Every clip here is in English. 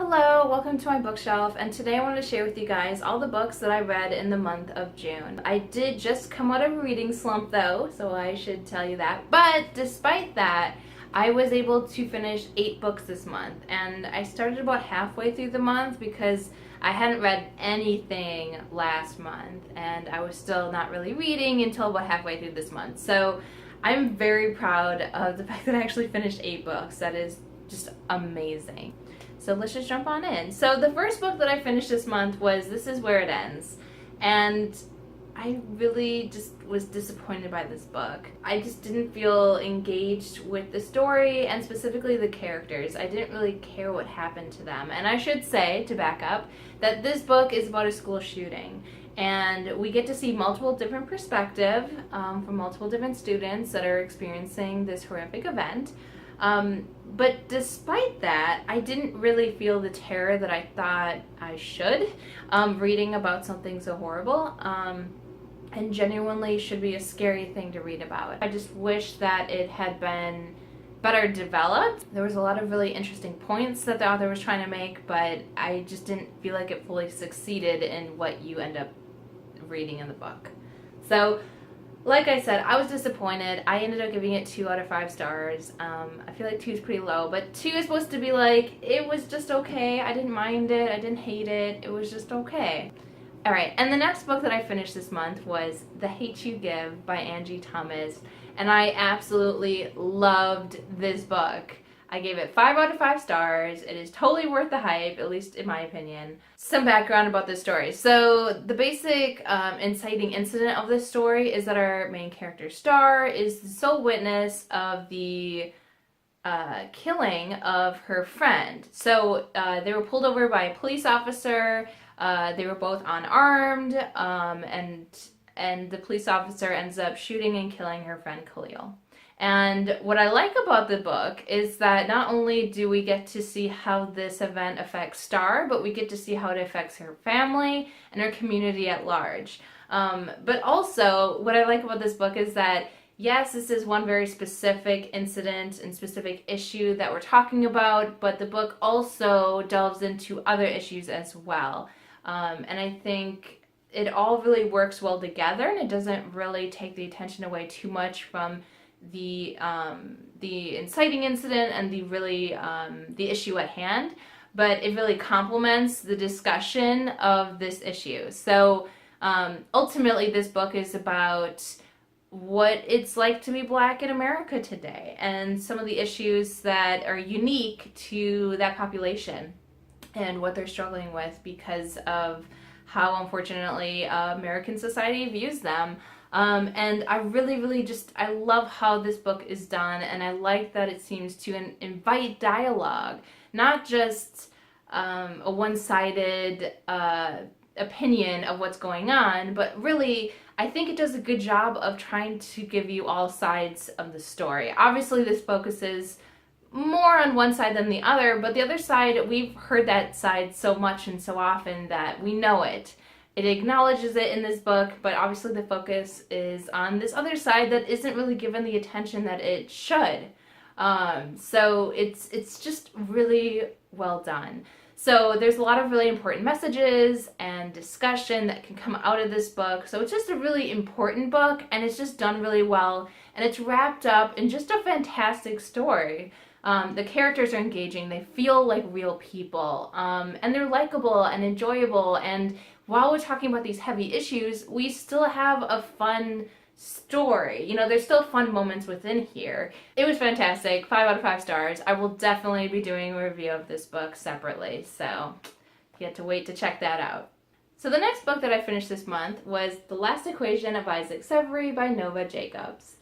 Hello, welcome to my bookshelf, and today I wanted to share with you guys all the books that I read in the month of June. I did just come out of a reading slump though, so I should tell you that. But despite that, I was able to finish 8 books this month, and I started about halfway through the month because I hadn't read anything last month, and I was still not really reading until about halfway through this month. So I'm very proud of the fact that I actually finished 8 books. That is just amazing. So let's just jump on in. So the first book that I finished this month was This Is Where It Ends. And I really just was disappointed by this book. I just didn't feel engaged with the story and specifically the characters. I didn't really care what happened to them. And I should say, to back up, that this book is about a school shooting. And we get to see multiple different perspectives from multiple different students that are experiencing this horrific event. But despite that, I didn't really feel the terror that I thought I should, reading about something so horrible, and genuinely should be a scary thing to read about. I just wish that it had been better developed. There was a lot of really interesting points that the author was trying to make, but I just didn't feel like it fully succeeded in what you end up reading in the book. So, like I said, I was disappointed. I ended up giving it 2 out of 5 stars. I feel like 2 is pretty low, but 2 is supposed to be like, it was just okay. I didn't mind it. I didn't hate it. It was just okay. Alright, and the next book that I finished this month was The Hate You Give by Angie Thomas, and I absolutely loved this book. I gave it 5 out of 5 stars. It is totally worth the hype, at least in my opinion. Some background about this story. So the basic inciting incident of this story is that our main character Star is the sole witness of the killing of her friend. So they were pulled over by a police officer. They were both unarmed, and the police officer ends up shooting and killing her friend Khalil. And what I like about the book is that not only do we get to see how this event affects Star, but we get to see how it affects her family and her community at large. But also, what I like about this book is that, yes, this is one very specific incident and specific issue that we're talking about, but the book also delves into other issues as well. And I think it all really works well together, and it doesn't really take the attention away too much from the inciting incident and the issue at hand, but it really complements the discussion of this issue. So ultimately this book is about what it's like to be Black in America today and some of the issues that are unique to that population and what they're struggling with because of how unfortunately American society views them. And I really I love how this book is done, and I like that it seems to invite dialogue, not just a one-sided opinion of what's going on, but really I think it does a good job of trying to give you all sides of the story. Obviously this focuses more on one side than the other, but the other side, we've heard that side so much and so often that we know it. It acknowledges it in this book, but obviously the focus is on this other side that isn't really given the attention that it should. So it's just really well done. So there's a lot of really important messages and discussion that can come out of this book. So it's just a really important book, and it's just done really well, and it's wrapped up in just a fantastic story. The characters are engaging, they feel like real people, and they're likable and enjoyable, and while we're talking about these heavy issues, we still have a fun story. You know, there's still fun moments within here. It was fantastic. 5 out of 5 stars. I will definitely be doing a review of this book separately, so you have to wait to check that out. So the next book that I finished this month was The Last Equation of Isaac Severy by Nova Jacobs.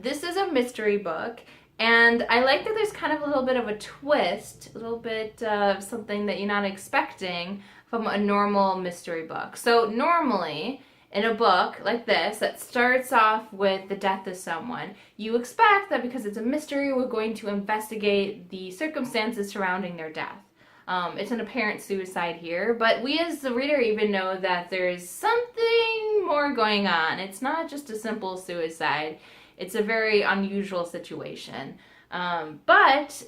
This is a mystery book, and I like that there's kind of a little bit of a twist, a little bit of something that you're not expecting from a normal mystery book. So normally, in a book like this that starts off with the death of someone, you expect that because it's a mystery, we're going to investigate the circumstances surrounding their death. It's an apparent suicide here, but we as the reader even know that there's something more going on. It's not just a simple suicide. It's a very unusual situation. But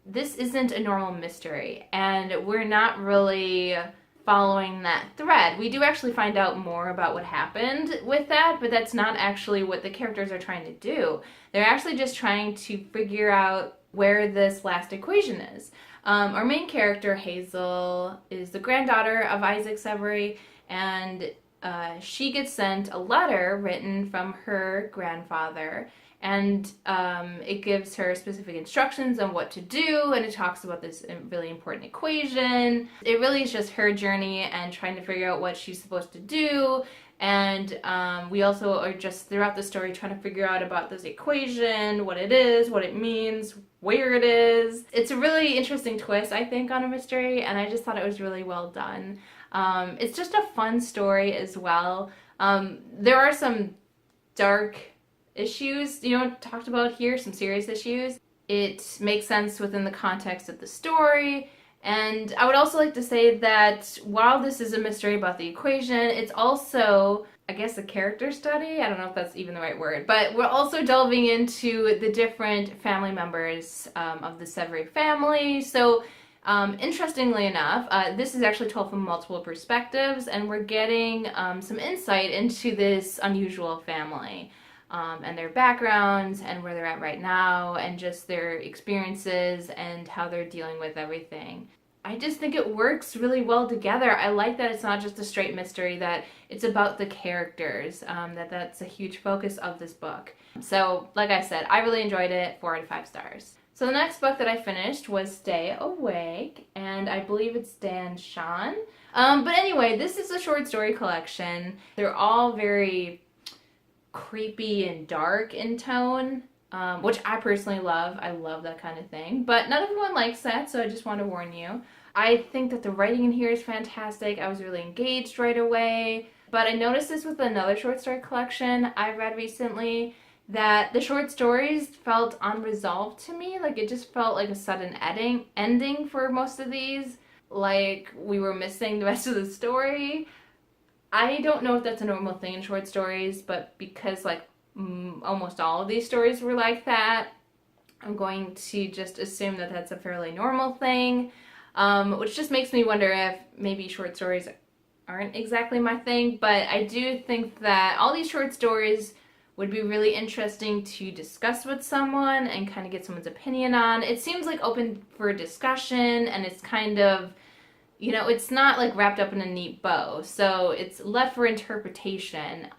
this isn't a normal mystery, and we're not really following that thread. We do actually find out more about what happened with that, but that's not actually what the characters are trying to do. They're actually just trying to figure out where this last equation is. Our main character, Hazel, is the granddaughter of Isaac Severy, and she gets sent a letter written from her grandfather, and it gives her specific instructions on what to do, and it talks about this really important equation. It really is just her journey and trying to figure out what she's supposed to do, and we also are just throughout the story trying to figure out about this equation, what it is, what it means, where it is. It's a really interesting twist, I think, on a mystery, and I just thought it was really well done. It's just a fun story as well. There are some dark issues, talked about here, some serious issues. It makes sense within the context of the story. And I would also like to say that while this is a mystery about the equation, it's also, I guess, a character study. I don't know if that's even the right word, but we're also delving into the different family members of the Severy family. So interestingly enough, this is actually told from multiple perspectives, and we're getting some insight into this unusual family. And their backgrounds and where they're at right now and just their experiences and how they're dealing with everything. I just think it works really well together. I like that it's not just a straight mystery, that it's about the characters, that's a huge focus of this book. So, like I said, I really enjoyed it, 4 out of 5 stars. So the next book that I finished was Stay Awake, and I believe it's Dan Sean. But anyway, this is a short story collection. They're all very creepy and dark in tone, which I personally love. I love that kind of thing, but not everyone likes that, so I just want to warn you. I think that the writing in here is fantastic. I was really engaged right away, but I noticed this with another short story collection I read recently, that the short stories felt unresolved to me. Like, it just felt like a sudden ending for most of these, like we were missing the rest of the story. I don't know if that's a normal thing in short stories, but because almost all of these stories were like that, I'm going to just assume that that's a fairly normal thing, which just makes me wonder if maybe short stories aren't exactly my thing. But I do think that all these short stories would be really interesting to discuss with someone and kind of get someone's opinion on. It seems like open for discussion, and it's kind of, it's not like wrapped up in a neat bow, so it's left for interpretation.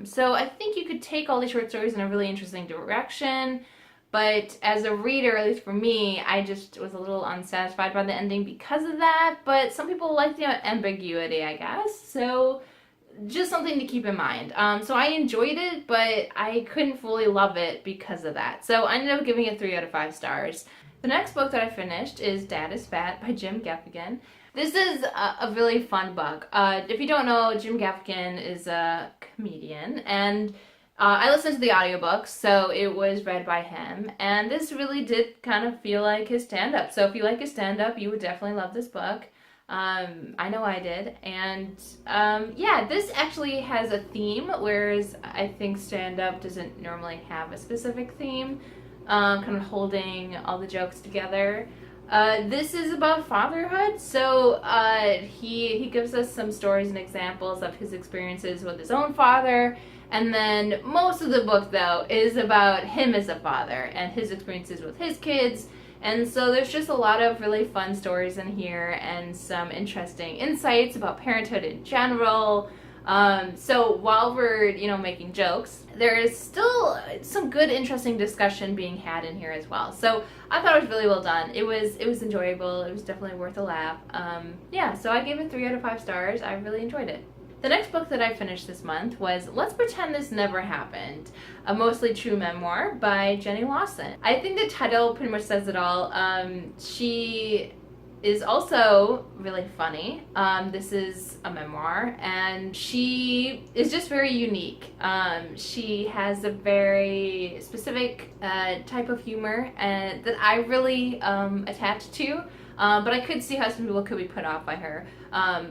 So I think you could take all these short stories in a really interesting direction, but as a reader, at least for me, I just was a little unsatisfied by the ending because of that. But some people like the ambiguity, I guess, so just something to keep in mind. So I enjoyed it, but I couldn't fully love it because of that. So I ended up giving it 3 out of 5 stars. The next book that I finished is Dad is Fat by Jim Gaffigan. This is a really fun book. If you don't know, Jim Gaffigan is a comedian, and I listened to the audiobook, so it was read by him, and this really did kind of feel like his stand-up. So if you like his stand-up, you would definitely love this book. I know I did, and yeah, this actually has a theme, whereas I think stand-up doesn't normally have a specific theme, kind of holding all the jokes together. This is about fatherhood, so he gives us some stories and examples of his experiences with his own father, and then most of the book, though, is about him as a father and his experiences with his kids. And so there's just a lot of really fun stories in here and some interesting insights about parenthood in general. So while we're, making jokes, there is still some good, interesting discussion being had in here as well. So I thought it was really well done. It was enjoyable. It was definitely worth a laugh. Yeah, so I gave it 3 out of 5 stars. I really enjoyed it. The next book that I finished this month was Let's Pretend This Never Happened, a mostly true memoir by Jenny Lawson. I think the title pretty much says it all. She is also really funny. This is a memoir, and she is just very unique. She has a very specific type of humor that I really attach to. but I could see how some people could be put off by her.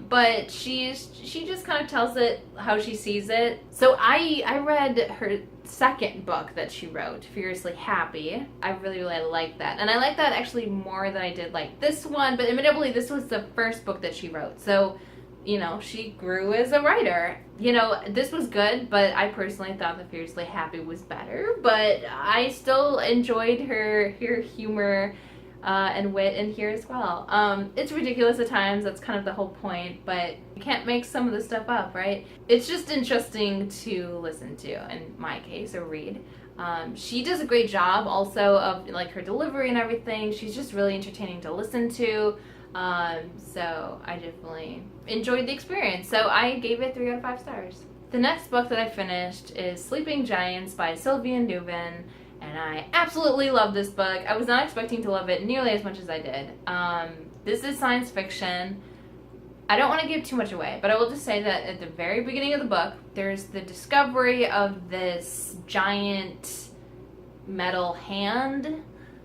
But she just kind of tells it how she sees it. So I read her second book that she wrote, Furiously Happy. I really like that, and I like that actually more than I did like this one. But admittedly, this was the first book that she wrote, so you know, she grew as a writer. You know, this was good, but I personally thought the Furiously Happy was better. But I still enjoyed her humor and wit in here as well. It's ridiculous at times, that's kind of the whole point, but you can't make some of the stuff up, right? It's just interesting to listen to, in my case, or read. She does a great job also of like her delivery and everything. She's just really entertaining to listen to. So I definitely enjoyed the experience. So I gave it 3 out of 5 stars. The next book that I finished is Sleeping Giants by Sylvia Newman, and I absolutely love this book. I was not expecting to love it nearly as much as I did. This is science fiction. I don't want to give too much away, but I will just say that at the very beginning of the book, there's the discovery of this giant metal hand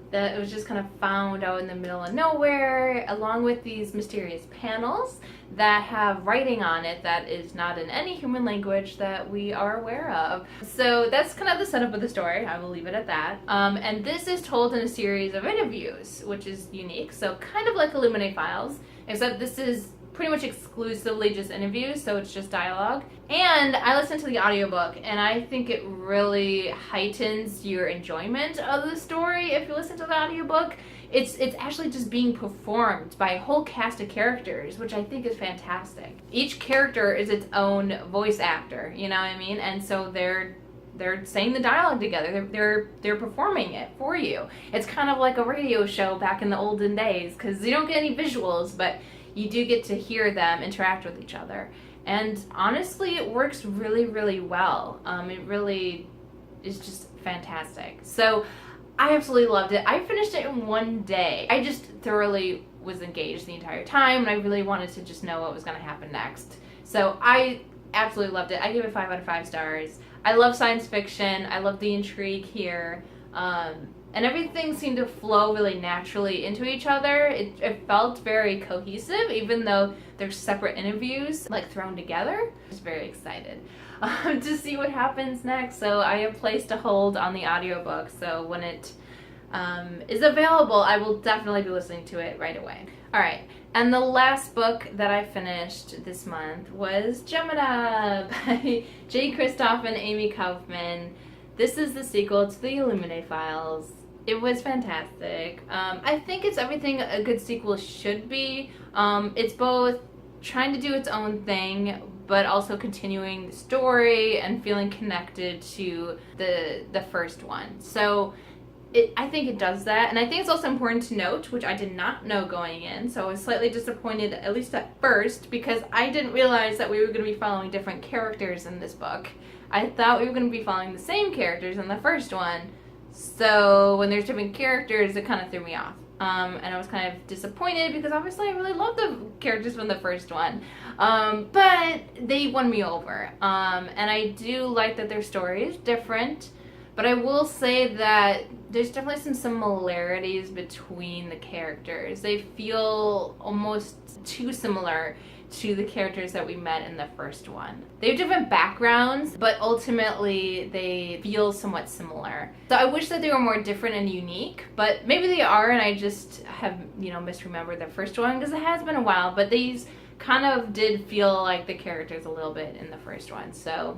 that was just kind of found out in the middle of nowhere, along with these mysterious panels that have writing on it that is not in any human language that we are aware of. So that's kind of the setup of the story. I will leave it at that. And this is told in a series of interviews, which is unique. So kind of like Illuminate Files, except this is pretty much exclusively just interviews, so it's just dialogue. And I listened to the audiobook, and I think it really heightens your enjoyment of the story if you listen to the audiobook. It's actually just being performed by a whole cast of characters, which I think is fantastic. Each character is its own voice actor, you know what I mean? And so they're saying the dialogue together. They're performing it for you. It's kind of like a radio show back in the olden days, because you don't get any visuals, but you do get to hear them interact with each other. And honestly, it works really, really well. It really is just fantastic. So I absolutely loved it. I finished it in one day. I just thoroughly was engaged the entire time, and I really wanted to just know what was going to happen next. So I absolutely loved it. I gave it 5 out of 5 stars. I love science fiction. I love the intrigue here. And everything seemed to flow really naturally into each other. It felt very cohesive, even though they're separate interviews, like thrown together. I was very excited to see what happens next. So I have placed a hold on the audiobook. So when it is available, I will definitely be listening to it right away. All right, and the last book that I finished this month was Gemini by Jay Kristoff and Amy Kaufman. This is the sequel to the Illuminate Files. It was fantastic. I think it's everything a good sequel should be. It's both trying to do its own thing, but also continuing the story and feeling connected to the first one. So I think it does that. And I think it's also important to note, which I did not know going in, so I was slightly disappointed, at least at first, because I didn't realize that we were going to be following different characters in this book. I thought we were going to be following the same characters in the first one. So when there's different characters, it kind of threw me off. And I was kind of disappointed because obviously I really love the characters from the first one. But they won me over. And I do like that their story is different. But I will say that there's definitely some similarities between the characters. They feel almost too similar to the characters that we met in the first one. They have different backgrounds, but ultimately they feel somewhat similar. So I wish that they were more different and unique, but maybe they are, and I just have, misremembered the first one because it has been a while, but these kind of did feel like the characters a little bit in the first one. So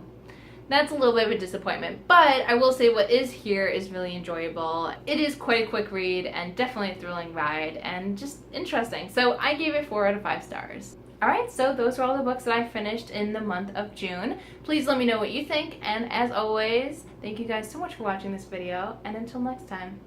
that's a little bit of a disappointment, but I will say what is here is really enjoyable. It is quite a quick read and definitely a thrilling ride and just interesting. So I gave it 4 out of 5 stars. Alright, so those are all the books that I finished in the month of June. Please let me know what you think, and as always, thank you guys so much for watching this video, and until next time.